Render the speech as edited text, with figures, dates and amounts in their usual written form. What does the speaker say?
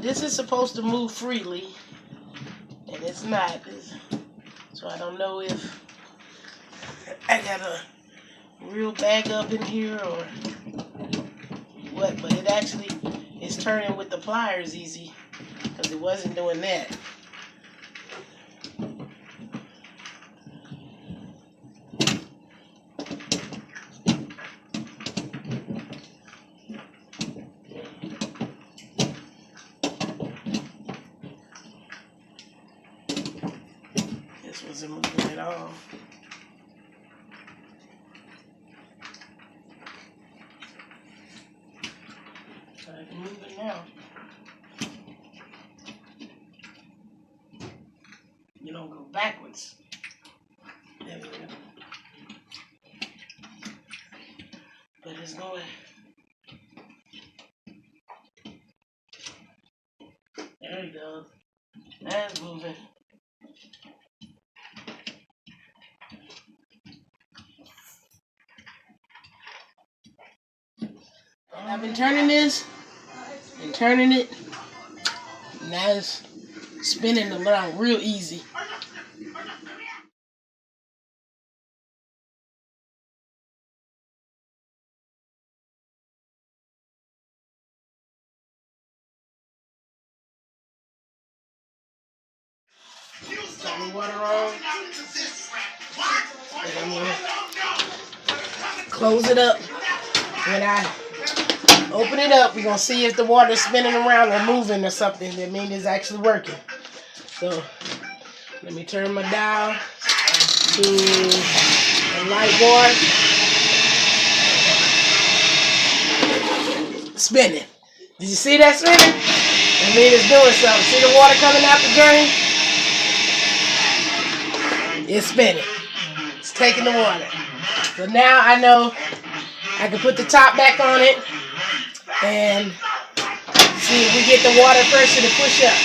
this is supposed to move freely, and it's not. So I don't know if I got a real bag up in here or what, but it actually is turning with the pliers easy because it wasn't doing that. This wasn't moving at all. I can move it now. You don't go backwards. There we go. But it's going. There you go. That's moving. I've been turning this and turning it. Now it's spinning around real easy. Got my water on. And I'm gonna close it up. When I open it up, we're gonna see if the water's spinning around or moving or something. That means it's actually working. So let me turn my dial to a light bar. Spinning. Did you see that spinning? That means it's doing something. See the water coming out the drain? It's spinning. It's taking the water. So now I know I can put the top back on it and see if we get the water pressure to push up.